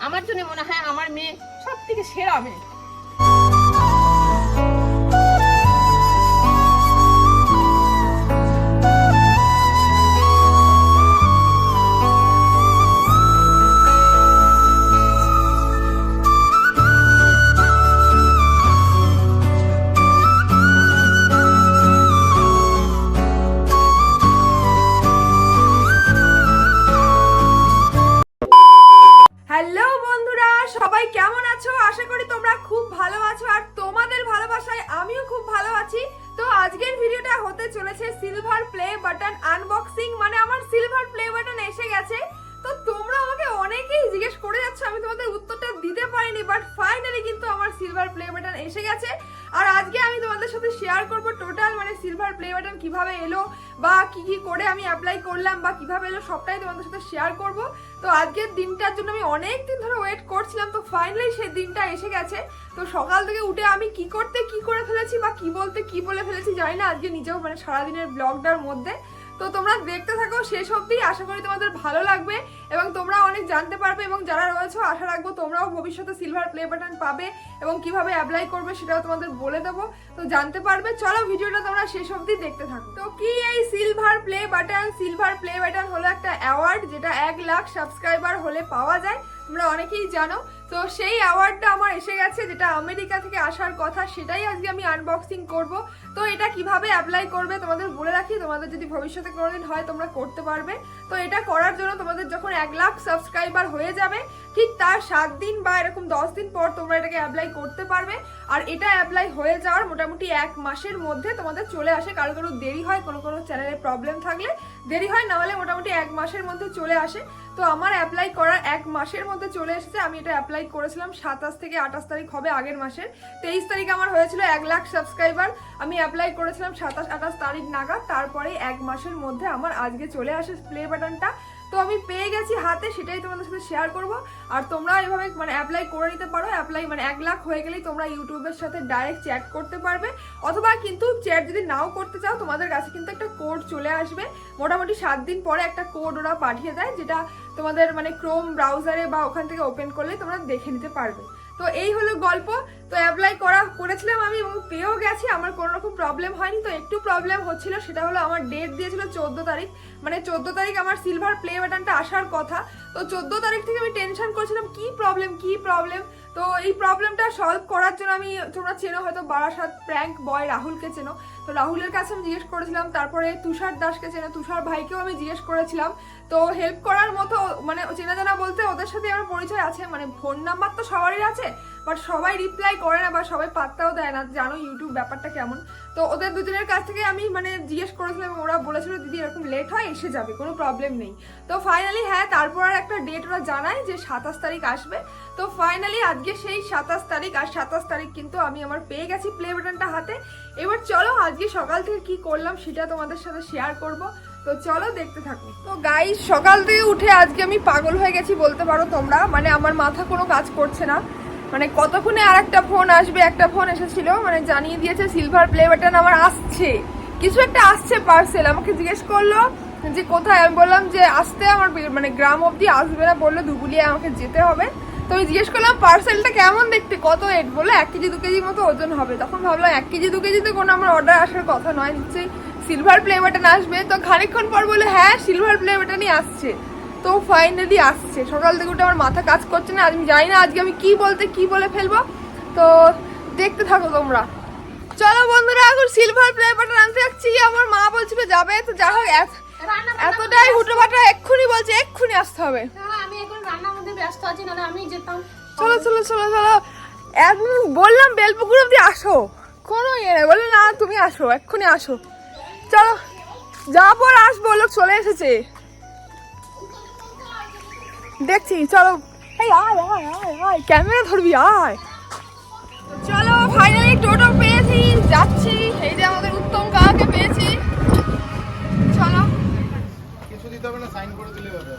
আমার জন্য মনে হয় আমার মেয়ে সব থেকে সেরা মেয়ে। হ্যালো বন্ধুরা, সবাই কেমন আছো? আশা করি তোমরা খুব ভালো আছো আর তোমাদের ভালোবাসায় আমিও খুব ভালো আছি। তো আজকের ভিডিওটা হতে চলেছে সিলভার প্লে বাটন আনবক্সিং, মানে আমার সিলভার প্লে বাটন এসে গেছে। তো তোমরা আমাকে অনেকেই জিজ্ঞেস করে যাচ্ছ, আমি তোমাদের উত্তরটা দিতে পারিনি, বাট ফাইনালি কিন্তু আমার সিলভার প্লে বাটন এসে গেছে। আর আজকে আমি তোমাদের সাথে শেয়ার করব টোটাল মানে সিলভার প্লে বাটন কিভাবে এলো বা কি কি করে আমি অ্যাপ্লাই করলাম বা কিভাবে এলো সবটাই তোমাদের সাথে শেয়ার করব। তো আজকের দিনটার জন্য আমি অনেক দিন ধরে ওয়েট করছিলাম, তো ফাইনালি সেই দিনটা এসে গেছে। তো সকাল থেকে উঠে আমি কি করে ফেলেছি বা কি বলতে কি বলে ফেলেছি জানি না, আজকে নিজেও মানে সারাদিনের ব্লগটার মধ্যে। তো তোমরা দেখতে থাকো শেষ অবধি, আশা করি তোমাদের ভালো লাগবে এবং তোমরা অনেক জানতে পারবে। এবং যারা রয়েছে আশা রাখবো তোমরাও ভবিষ্যতে সিলভার প্লে বাটন পাবে এবং কিভাবে অ্যাপ্লাই করবে সেটাও তোমাদের বলে দেবো, তো জানতে পারবে। চলো ভিডিওটা তোমরা শেষ অবধি দেখতে থাকো। তো কি এই silver play button? Silver play button হলো একটা অ্যাওয়ার্ড যেটা 1 লাখ সাবস্ক্রাইবার হলে পাওয়া যায়, তোমরা অনেকেই জানো। তো সেই অ্যাওয়ার্ডটা আমার এসে গেছে, যেটা আমেরিকা থেকে আসার কথা, সেটাই আজকে আমি আনবক্সিং করব। তো এটা কিভাবে অ্যাপ্লাই করবে তোমাদের বলে রাখি, তোমাদের যদি ভবিষ্যতে কোনোদিন হয় তোমরা করতে পারবে। তো এটা করার জন্য তোমাদের যখন 1 লাখ সাবস্ক্রাইবার হয়ে যাবে ঠিক তার 7 দিন বা এরকম 10 দিন পর তোমরা এটাকে অ্যাপ্লাই করতে পারবে। আর এটা অ্যাপ্লাই হয়ে যাওয়ার মোটামুটি 1 মাসের মধ্যে তোমাদের চলে আসে। কারো কোনো দেরি হয়, কোনো চ্যানেলে প্রবলেম থাকলে দেরি হয়, না হলে মোটামুটি 1 মাসের মধ্যে চলে আসে। তো আমার অ্যাপ্লাই করার 1 মাসের মধ্যে চলে এসেছে। আমি এটা অ্যাপ্লাই করেছিলাম 27 থেকে 28 তারিখ হবে আগের মাসের। 23 তারিখ আমার হয়েছিল 1 লাখ সাবস্ক্রাইবার, আমি অ্যাপ্লাই করেছিলাম 27-28 তারিখ নাগাদ। তারপরে 1 মাসের মধ্যে আমার আজকে চলে আসে প্লে বাটনটা। তো আমি পেয়ে গেছি হাতে, সেটাই তোমাদের সাথে শেয়ার করব। আর তোমরা এভাবে মানে অ্যাপ্লাই করে নিতে পারো। অ্যাপ্লাই মানে 1 লাখ হয়ে গেলেই তোমরা ইউটিউবের সাথে ডাইরেক্ট চ্যাট করতে পারবে, অথবা কিন্তু চ্যাট যদি নাও করতে চাও তোমাদের কাছে কিন্তু একটা কোড চলে আসবে। মোটামুটি 7 দিন পরে একটা কোড ওরা পাঠিয়ে দেয়, যেটা তোমাদের মানে ক্রোম ব্রাউজারে বা ওখান থেকে ওপেন করলে তোমরা দেখে নিতে পারবে। তো এই হলো গল্প। তো অ্যাপ্লাই করেছিলাম আমি এবং পেয়েও গেছি, আমার কোনো রকম প্রবলেম হয়নি। তো একটু প্রবলেম হচ্ছিল, সেটা হলো আমার ডেট দিয়েছিল 14 তারিখ, মানে 14 তারিখ আমার সিলভার প্লে বাটনটা আসার কথা। তো 14 তারিখ থেকে আমি টেনশন করছিলাম কি প্রবলেম। তো এই প্রবলেমটা সলভ করার জন্য আমি, তোমরা চেনো হয়তো বারাসাত প্র্যাঙ্ক বয় রাহুলকে চেনো, তো রাহুলের কাছে আমি জিজ্ঞেস করেছিলাম। তারপরে তুষার দাসকে চেনো, তুষার ভাইকেও আমি জিজ্ঞেস করেছিলাম। তো হেল্প করার মতো মানে চেনা জানা বলতে ওদের সাথে আমার পরিচয় আছে, মানে ফোন নাম্বার তো সবারই আছে, বাট সবাই রিপ্লাই করে না বা সবাই পাত্তাও দেয় না, জানো ইউটিউব ব্যাপারটা কেমন। তো ওদের দুজনের কাছ থেকে আমি মানে জিজ্ঞেস করেছিলাম এবং ওরা বলেছিল দিদি এরকম লেট হয় এসে যাবে, কোনো প্রবলেম নেই। তো ফাইনালি হ্যাঁ, তারপর আর একটা ডেট ওরা জানায় যে 27 তারিখ আসবে। তো ফাইনালি আজকে সেই 27 তারিখ, আর 27 তারিখ কিন্তু আমি আমার পেয়ে গেছি প্লে বাটনটা হাতে। এবার চলো আজকে সকাল থেকে কি করলাম সেটা তোমাদের সাথে শেয়ার করব, তো চলো দেখতে থাকো। তো গাইস, সকাল থেকে উঠে আজকে আমি পাগল হয়ে গেছি বলতে পারো তোমরা, মানে আমার মাথা কোনো কাজ করছে না। মানে কতক্ষণে আর একটা ফোন আসবে, একটা ফোন এসেছিল মানে জানিয়ে দিয়েছে সিলভার প্লে বাটন আমার আসছে, কিছু একটা আসছে পার্সেল। আমাকে জিজ্ঞেস করলো যে কোথায়, আমি বললাম যে আসতে আমার মানে গ্রাম অবধি আসবে না, বললো দুগুলিয়ে আমাকে যেতে হবে। তো আমি জিজ্ঞেস করলাম পার্সেলটা কেমন দেখতে, কত ওয়েট, বললো 1 কেজি 2 কেজি মতো ওজন হবে। তখন ভাবলাম 1 কেজি 2 কেজি তো কোনো আমার অর্ডার আসার কথা নয়, নিশ্চয়ই সিলভার প্লে বাটন আসবে। তো খানিকক্ষণ পর বলে হ্যাঁ সিলভার প্লে বাটনই আসছে। তো ফাইনালি আসছে। সকাল থেকে উঠে আমার মাথা কাজ করছে না, আমি জানি না আজকে আমি কি বলে ফেলবো। তো দেখতে থাকো তোমরা। চলো বন্ধুরা, এখন সিলভার প্লে বাটন আনতে যাচ্ছি। আমার মা বলছিল যাবে, তো যা হোক এতটাই হুটোপাটা এক্ষুনি বলছে এক্ষুনি আসতে হবে। আমি এখন রান্নার মধ্যে ব্যস্ত আছি, নাহলে আমি যেতাম। চলো এখন বললাম বেলপুকুর অব্দি আসো, কোনো ইয়ে নেই, বললো না তুমি আসো এক্ষুনি আসো। চলো যাবো আর আসবো, লোক চলে এসেছে দেখছি। চলো এই আয় ক্যামেরা ধরবি আয়। চলো ফাইনালি টোটো পেয়েছি, যাচ্ছি। এই যে আমাদের উত্তম কাকাকে পেয়েছি, চলো। কিছু দিতে হবে না, সাইন করে দিলে হবে।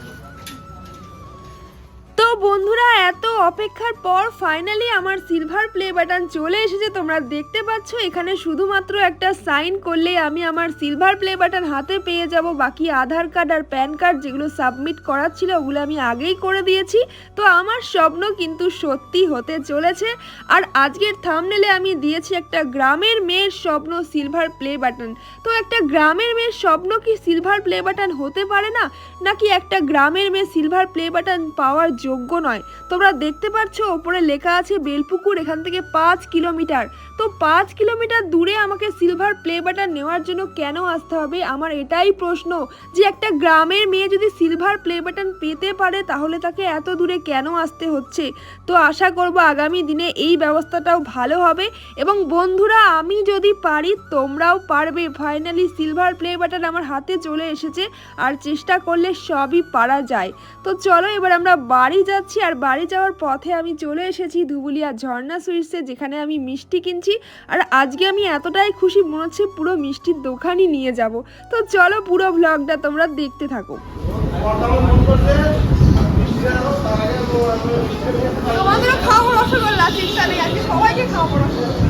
তো বন্ধুরা এত অপেক্ষার পর ফাইনালি আমার সিলভার প্লে বাটন চলে এসেছে। তোমরা দেখতে পাচ্ছ এখানে শুধুমাত্র একটা সাইন করলেই আমি আমার সিলভার প্লে বাটন হাতে পেয়ে যাব। বাকি আধার কার্ড আর প্যান কার্ড যেগুলো সাবমিট করার ছিল ওগুলো আমি আগেই করে দিয়েছি। তো আমার স্বপ্ন কিন্তু সত্যি হতে চলেছে। আর আজকের থাম্বনেলে আমি দিয়েছি একটা গ্রামের মেয়ের স্বপ্ন সিলভার প্লে বাটন। তো একটা গ্রামের মেয়ের স্বপ্ন কি সিলভার প্লে বাটন হতে পারে না, নাকি একটা গ্রামের মেয়ে সিলভার প্লে বাটন পাওয়ার যোগ্য নয়? তোমরা দেখতে পাচ্ছ ওপরে লেখা আছে বেলপুকুর, এখান থেকে 5 কিলোমিটার। তো 5 কিলোমিটার দূরে আমাকে সিলভার প্লে বাটন নেওয়ার জন্য কেন আসতে হবে? আমার এটাই প্রশ্ন যে একটা গ্রামের মেয়ে যদি সিলভার প্লে বাটন পেতে পারে তাহলে তাকে এত দূরে কেন আসতে হচ্ছে? তো আশা করব আগামী দিনে এই ব্যবস্থাটাও ভালো হবে। এবং বন্ধুরা, আমি যদি পারি তোমরাও পারবে। ফাইনালি সিলভার প্লে বাটন আমার হাতে চলে এসেছে, আর চেষ্টা করলে সবই পারা যায়। তো চলো এবার আমরা বাড়ি যাচ্ছি। আর বাড়ি যাওয়ার পথে আমি চলে এসেছি ধুবুলিয়া ঝর্ণা সুইটসে, যেখানে আমি মিষ্টি কিনছি। আর আজকে আমি এতটাই খুশি মনে হচ্ছে পুরো মিষ্টির দোকানই নিয়ে যাব। তো চলো পুরো ব্লগটা তোমরা দেখতে থাকো। তোমাদেরও খাওয়াবো রসগোল্লা, চিন্তা নেই, আজকে সবাইকে খাওয়াবো রসগোল্লা।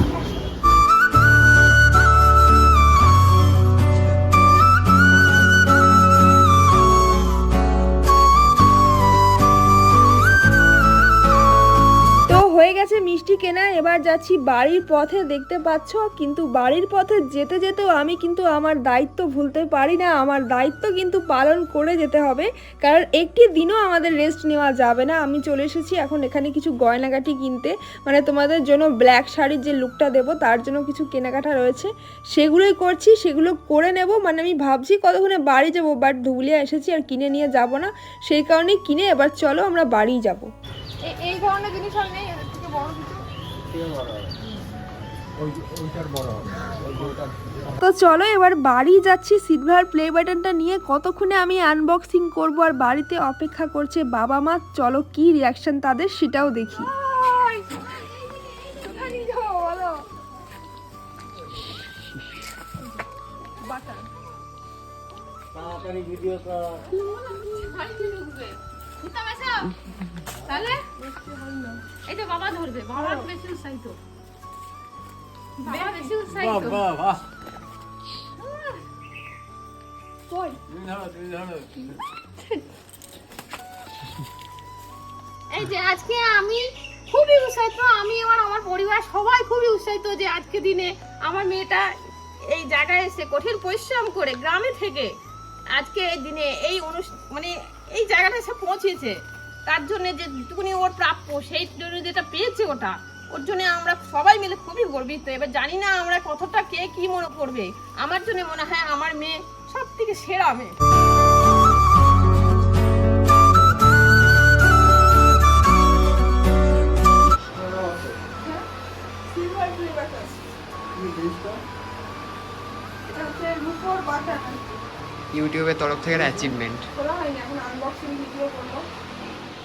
হয়ে গেছে মিষ্টি কেনা, এবার যাচ্ছি বাড়ির পথে। দেখতে পাচ্ছ কিন্তু বাড়ির পথে যেতে যেতেও আমি কিন্তু আমার দায়িত্ব ভুলতে পারি না। আমার দায়িত্ব কিন্তু পালন করে যেতে হবে, কারণ একটি দিনও আমাদের রেস্ট নেওয়া যাবে না। আমি চলে এসেছি এখন এখানে কিছু গয়নাগাটি কিনতে, মানে তোমাদের জন্য ব্ল্যাক শাড়ির যে লুকটা দেবো তার জন্য কিছু কেনাকাটা রয়েছে, সেগুলোই করছি। সেগুলো করে নেব, মানে আমি ভাবছি কতক্ষণে বাড়ি যাবো, বাট ধুবুলিয়া এসেছি আর কিনে নিয়ে যাব না, সেই কারণেই কিনে এবার চলো আমরা বাড়ি যাব। এই ধরনের জিনিস আর নেই, তো চলো এবার বাড়ি যাচ্ছি সিলভার প্লে বাটনটা নিয়ে। কতক্ষণে আমি আনবক্সিং করব আর বাড়িতে অপেক্ষা করছে বাবা মা। চলো কি রিয়াকশন তাদের সেটাও দেখি। তাহলে এই তো বাবা ধরবে, বাবা বেশি উৎসাহিত, বাবা বেশি উৎসাহিত। বাহ কই এই যে আজকে আমি খুবই উৎসাহিত, আমি আর আমার পরিবার সবাই খুবই উৎসাহিত যে আজকে দিনে আমার মেয়েটা এই জায়গায় এসে কঠিন পরিশ্রম করে গ্রামে থেকে আজকে এই দিনে এই মানে এই জায়গাটা এসে পৌঁছেছে। তার জন্য যেটুকুনি ওর প্রাপ্য সেই জন্য যেটা পেয়েছে ওর জন্য আমরা সবাই মিলে খুবই গর্বিত। এবার জানি না আমরা কতটা কে কি মনে করবে, আমার জন্য মনে হয় আমার মেয়ে সব থেকে সেরা মেয়ে। ইউটিউবের তরফ থেকে অ্যাচিভমেন্ট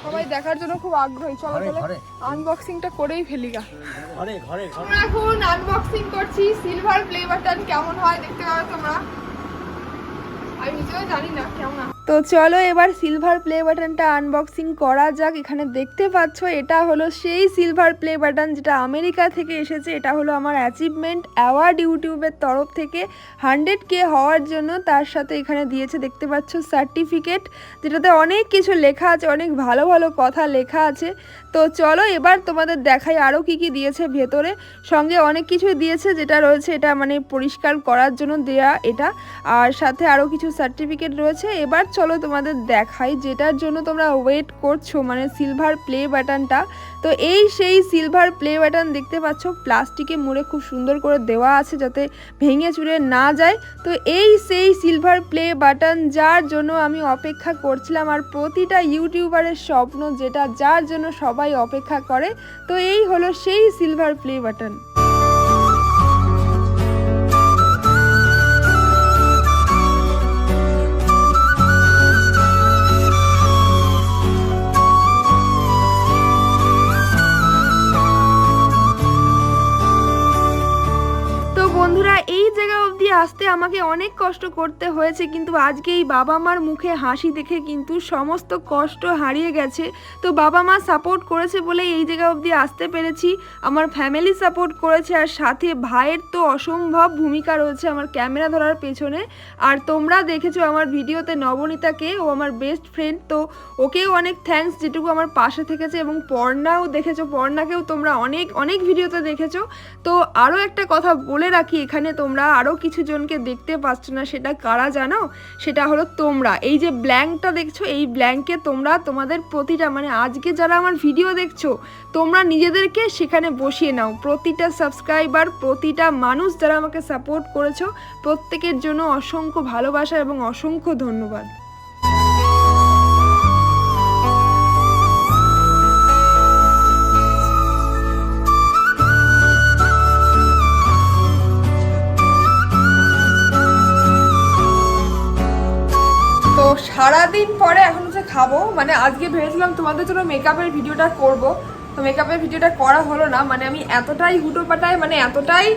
সবাই দেখার জন্য খুব আগ্রহী। চলো তাহলে আনবক্সিংটা করেই ফেলি গা। আমরা এখন আনবক্সিং করছি সিলভার প্লে বাটন। কেমন হয় দেখতে পাবে তোমরা, আমি নিজেও জানি না কেমন। তো চলো এবার সিলভার প্লে বাটনটা আনবক্সিং করা যাক। এখানে দেখতে পাচ্ছ এটা হলো সেই সিলভার প্লে বাটন যেটা আমেরিকা থেকে এসেছে। এটা হলো আমার অ্যাচিভমেন্ট অ্যাওয়ার্ড ইউটিউবের তরফ থেকে 100K হওয়ার জন্য। তার সাথে এখানে দিয়েছে দেখতে পাচ্ছ সার্টিফিকেট, যেটাতে অনেক কিছু লেখা আছে, অনেক ভালো ভালো কথা লেখা আছে। তো চলো এবার তোমাদের দেখাই আরও কি কি দিয়েছে ভেতরে। সঙ্গে অনেক কিছু দিয়েছে যেটা রয়েছে এটা মানে পরিষ্কার করার জন্য দেয়া এটা, আর সাথে আরও কিছু সার্টিফিকেট রয়েছে। এবার চলো তোমাদের দেখাই যেটার জন্য তোমরা ওয়েট করছো, মানে সিলভার প্লে বাটনটা। তো এই সেই সিলভার প্লে বাটন দেখতে পাচ্ছ, প্লাস্টিকে মুড়ে খুব সুন্দর করে দেওয়া আছে যাতে ভেঙে চুরে না যায়। তো এই সেই সিলভার প্লে বাটন যার জন্য আমি অপেক্ষা করছিলাম, আর প্রতিটা ইউটিউবারের স্বপ্ন যেটা, যার জন্য সবাই অপেক্ষা করে। তো এই হলো সেই সিলভার প্লে বাটন। আসতে আমাকে অনেক কষ্ট করতে হয়েছে, কিন্তু আজকে এই বাবা মার মুখে হাসি দেখে কিন্তু সমস্ত কষ্ট হারিয়ে গেছে। তো বাবা মা সাপোর্ট করেছে বলে এই জায়গা অবধি আসতে পেরেছি, আমার ফ্যামিলি সাপোর্ট করেছে, আর সাথে ভাইয়ের তো অসম্ভব ভূমিকা রয়েছে আমার ক্যামেরা ধরার পেছনে। আর তোমরা দেখেছো আমার ভিডিওতে নবনীতাকে, ও আমার বেস্ট ফ্রেন্ড, তো ওকেও অনেক থ্যাঙ্কস যেটুকু আমার পাশে থেকেছে। এবং পর্ণাও দেখেছো, পর্ণাকেও তোমরা অনেক অনেক ভিডিওতে দেখেছো। তো আরও একটা কথা বলে রাখি, এখানে তোমরা আরও কিছু জনকে দেখতে পাচ্ছ না, সেটা কারা জানো? সেটা হলো তোমরা। এই যে ব্ল্যাঙ্কটা দেখছো, এই ব্ল্যাঙ্কে তোমরা তোমাদের প্রতিটা মানে আজকে যারা আমার ভিডিও দেখছো তোমরা নিজেদেরকে সেখানে বসিয়ে নাও। প্রতিটা সাবস্ক্রাইবার, প্রতিটা মানুষ যারা আমাকে সাপোর্ট করেছো প্রত্যেকের জন্য অসংখ্য ভালোবাসা এবং অসংখ্য ধন্যবাদ। তো সারাদিন পরে এখন হচ্ছে খাবো, মানে আজকে ভেবেছিলাম তোমাদের জন্য মেকআপের ভিডিওটা করব, তো মেকআপের ভিডিওটা করা হলো না। মানে আমি এতটাই হুটোপাটায়, মানে এতটাই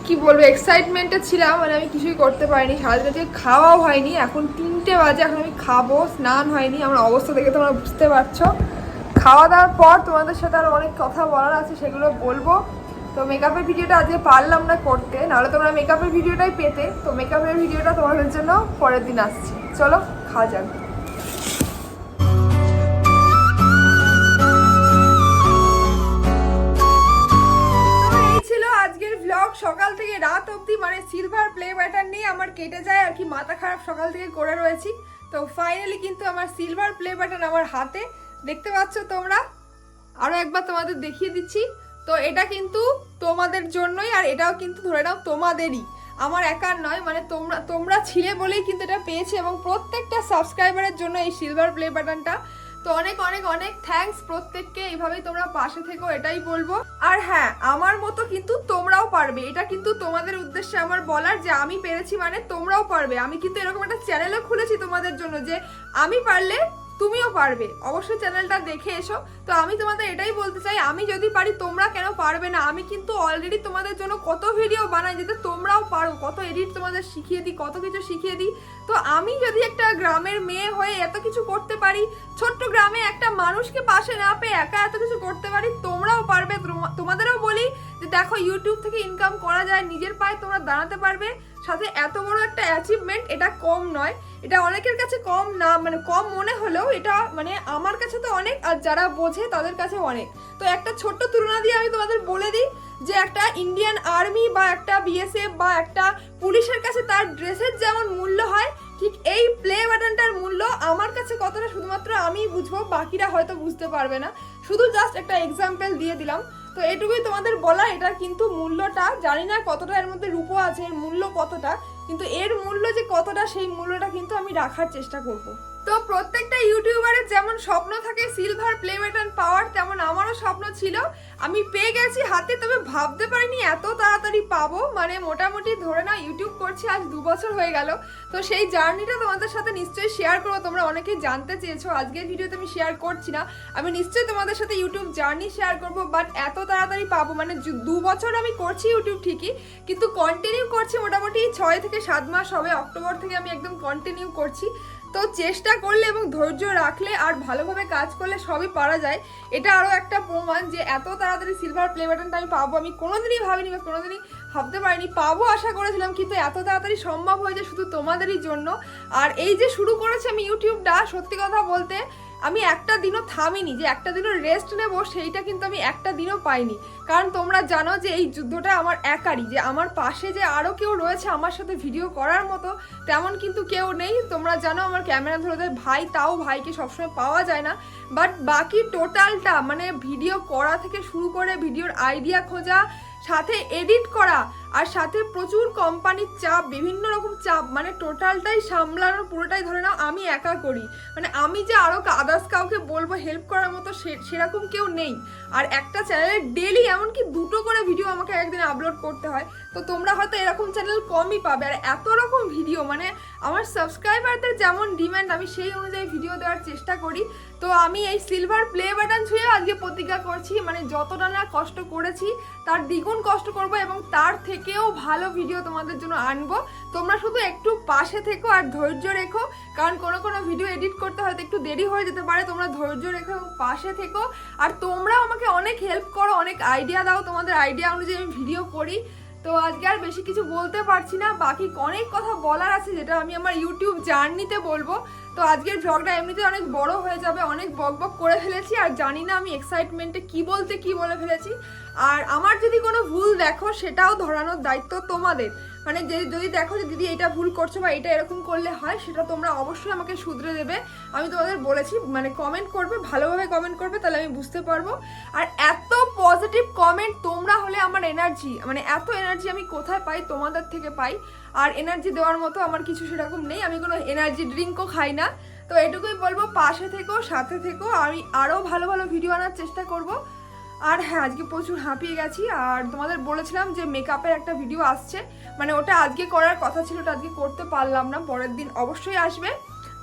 কি বলবো এক্সাইটমেন্টে ছিলাম, মানে আমি কিছুই করতে পারিনি। সারাদিন আজকে খাওয়াও হয়নি, এখন 3টে বাজে, এখন আমি খাবো, স্নান হয়নি। আমার অবস্থা দেখে তোমরা বুঝতে পারছো। খাওয়া দাওয়ার পর তোমাদের সাথে আরও অনেক কথা বলার আছে, সেগুলো বলবো। তো মেকআপের ভিডিওটা আজকে পারলাম না করতে, নাহলে তোমরা মেকআপের ভিডিওটাই পেতে। তো মেকআপের ভিডিওটা তোমাদের জন্য পরের দিন আসছে। চলো খাওয়া যাক। আজকের ব্লগ সকাল থেকে রাত অবধি মানে সিলভার প্লে বাটন নিয়ে আমার কেটে যায় আর কি, মাথা খারাপ সকাল থেকে করে রয়েছি। তো ফাইনালি কিন্তু আমার সিলভার প্লে বাটন আমার হাতে, দেখতে পাচ্ছ তোমরা। আরো একবার তোমাদের দেখিয়ে দিচ্ছি। তো এটা কিন্তু তোমাদের জন্যই, আর এটাও কিন্তু ধরে নাও তোমাদেরই, আমার একার নয়। মানে তোমরা ছিলে বলেই কিন্তু এটা পেয়েছি, এবং প্রত্যেকটা সাবস্ক্রাইবারের জন্য এই সিলভার প্লে বাটনটা। তো অনেক অনেক অনেক থ্যাঙ্কস প্রত্যেককে, এইভাবেই তোমরা পাশে থেকো এটাই বলবো। আর হ্যাঁ, আমার মতো কিন্তু তোমরাও পারবে, এটা কিন্তু তোমাদের উদ্দেশ্যে আমার বলার, যে আমি পেরেছি মানে তোমরাও পারবে। আমি কিন্তু এরকম একটা চ্যানেলও খুলেছি তোমাদের জন্য, যে আমি পারলে তুমিও পারবে। অবশ্যই চ্যানেলটা দেখে এসো। তো আমি তোমাদের এটাই বলতে চাই, আমি যদি পারি তোমরা কেন পারবে না? আমি কিন্তু অলরেডি তোমাদের জন্য কত ভিডিও বানাই যাতে তোমরাও পারো, কত এডিট তোমাদের শিখিয়ে দিই, কত কিছু শিখিয়ে দিই। তো আমি যদি একটা গ্রামের মেয়ে হয়ে এত কিছু করতে পারি, ছোট্ট গ্রামে একটা মানুষকে পাশে না পেয়ে একা এত কিছু করতে পারি, তোমরাও পারবে। তোমাদেরও বলি যে দেখো, ইউটিউব থেকে ইনকাম করা যায়, নিজের পায়ে তোমরা দাঁড়াতে পারবে। সাথে এত বড় একটা অ্যাচিভমেন্ট, এটা কম নয়। এটা অনেকের কাছে কম না, মানে কম মনে হলেও এটা মানে আমার কাছে তো অনেক, আর যারা বোঝে তাদের কাছে অনেক। তো একটা ছোট্ট তুলনা দিয়ে আমি তোমাদের বলে দিই, যে একটা ইন্ডিয়ান আর্মি বা একটা বিএসএফ বা একটা পুলিশের কাছে তার ড্রেসের যেমন মূল্য হয়, ঠিক এই প্লে বাটনটার মূল্য আমার কাছে কতটা শুধুমাত্র আমিই বুঝবো, বাকিরা হয়তো বুঝতে পারবে না। শুধু জাস্ট একটা এক্সাম্পল দিয়ে দিলাম। তো এটুকুই তোমাদের বলা। এটার কিন্তু মূল্যটা জানি না কতটা, এর মধ্যে রূপো আছে, এর মূল্য কতটা, কিন্তু এর মূল্য যে কতটা সেই মূল্যটা কিন্তু আমি রাখার চেষ্টা করব। তো প্রত্যেকটা ইউটিউবারের যেমন স্বপ্ন থাকে সিলভার প্লে বাটন পাওয়ার, তেমন আমারও স্বপ্ন ছিল, আমি পেয়ে গেছি হাতে। তবে ভাবতে পারিনি এত তাড়াতাড়ি পাবো। মানে মোটামুটি ধরে নাও ইউটিউব করছি আজ 2 বছর হয়ে গেল। তো সেই জার্নিটা তোমাদের সাথে নিশ্চয়ই শেয়ার করবো। তোমরা অনেকেই জানতে চেয়েছো, আজকের ভিডিওতে আমি শেয়ার করছি না। আমি নিশ্চয়ই তোমাদের সাথে ইউটিউব জার্নি শেয়ার করবো, বাট এত তাড়াতাড়ি পাবো মানে 2 বছর আমি করছি ইউটিউব ঠিকই, কিন্তু কন্টিনিউ করছি মোটামুটি 6 থেকে 7 মাস হবে। অক্টোবর থেকে আমি একদম কন্টিনিউ করছি। তো চেষ্টা করলে এবং ধৈর্য রাখলে আর ভালোভাবে কাজ করলে সবই পারা যায়। এটা আরও একটা প্রমাণ যে এত তাড়াতাড়ি সিলভার প্লে বাটনটা আমি পাবো, আমি কোনোদিনই ভাবিনি বা কোনোদিনই ভাবতে পারিনি। পাবো আশা করেছিলাম, কিন্তু এত তাড়াতাড়ি সম্ভব হয়েছে শুধু তোমাদেরই জন্য। আর এই যে শুরু করেছি আমি ইউটিউবটা, সত্যি কথা বলতে আমি একটা দিনও থামিনি, যে একটা দিনও রেস্ট নেব, সেইটা কিন্তু আমি একটা দিনও পাইনি। কারণ তোমরা জানো যে এই যুদ্ধটা আমার একারই, যে আমার পাশে যে আরও কেউ রয়েছে আমার সাথে ভিডিও করার মতো তেমন কিন্তু কেউ নেই। তোমরা জানো আমার ক্যামেরা ধরে দেয় ভাই, তাও ভাইকে সবসময় পাওয়া যায় না। বাট বাকি টোটালটা মানে ভিডিও করা থেকে শুরু করে ভিডিওর আইডিয়া খোঁজা, সাথে এডিট করা, আর সাথে প্রচুর কোম্পানির চাপ, বিভিন্ন রকম চাপ, মানে টোটালটাই সামলানোর পুরোটাই ধরে নাও আমি একা করি। মানে আমি যে আরও আদার্স কাউকে বলবো হেল্প করার মতো সেরকম কেউ নেই। আর একটা চ্যানেলে ডেলি এমনকি 2টো করে ভিডিও আমাকে একদিনে আপলোড করতে হয়। তো তোমরা হয়তো এরকম চ্যানেল কমই পাবে। আর এত রকম ভিডিও, মানে আমার সাবস্ক্রাইবারদের যেমন ডিমান্ড, আমি সেই অনুযায়ী ভিডিও দেওয়ার চেষ্টা করি। তো আমি এই সিলভার প্লে বাটন ছুঁয়ে আজকে প্রতিজ্ঞা করছি, মানে যতটা না কষ্ট করেছি তার দ্বিগুণ দ্বিগুণ কষ্ট করব এবং তার থেকেও ভালো ভিডিও তোমাদের জন্য আনবো। তোমরা শুধু একটু পাশে থেকো আর ধৈর্য রেখো, কারণ কোনো কোনো ভিডিও এডিট করতে হয়তো একটু দেরি হয়ে যেতে পারে। তোমরা ধৈর্য রেখো এবং পাশে থেকো। আর তোমরা আমাকে অনেক হেল্প করো, অনেক আইডিয়া দাও, তোমাদের আইডিয়া অনুযায়ী আমি ভিডিও করি। তো আজকে আর বেশি কিছু বলতে পারছি না, বাকি অনেক কথা বলার আছে যেটা আমি আমার ইউটিউব জার্নিতে বলবো। তো আজকের ভ্লগটা এমনিতে অনেক বড় হয়ে যাবে, অনেক বকবক করে ফেলেছি আর জানি না আমি এক্সাইটমেন্টে কি বলতে কি বলে ফেলেছি। আর আমার যদি কোনো ভুল দেখো সেটাও ধরানোর দায়িত্ব তোমাদের, মানে যদি দেখো যে দিদি এটা ভুল করছো বা এটা এরকম করলে হয়, সেটা তোমরা অবশ্যই আমাকে শুধরে দেবে। আমি তোমাদের বলেছি মানে কমেন্ট করবে, ভালোভাবে কমেন্ট করবে, তাহলে আমি বুঝতে পারবো। আর এত পজিটিভ কমেন্ট তোমরা হলে আমার এনার্জি, মানে এত এনার্জি আমি কোথায় পাই? তোমাদের থেকে পাই। আর এনার্জি দেওয়ার মতো আমার কিছু সেরকম নেই, আমি কোনো এনার্জি ড্রিঙ্কও খাই না। তো এটুকুই বলবো, পাশে থেকো, সাথে থেকো, আমি আরও ভালো ভালো ভিডিও আনার চেষ্টা করব। আর হ্যাঁ, আজকে প্রচুর হাঁপিয়ে গেছি। আর তোমাদের বলেছিলাম যে মেকআপের একটা ভিডিও আসছে, মানে ওটা আজকে করার কথা ছিল, ওটা আজকে করতে পারলাম না, পরের দিন অবশ্যই আসবে।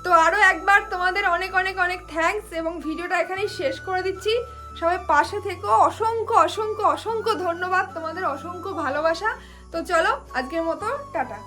তো আরও একবার তোমাদের অনেক অনেক অনেক থ্যাঙ্কস এবং ভিডিওটা এখানেই শেষ করে দিচ্ছি। সবাই পাশে থেকো, অসংখ্য অসংখ্য অসংখ্য ধন্যবাদ, তোমাদের অসংখ্য ভালোবাসা। তো চলো আজকের মতো টাটা।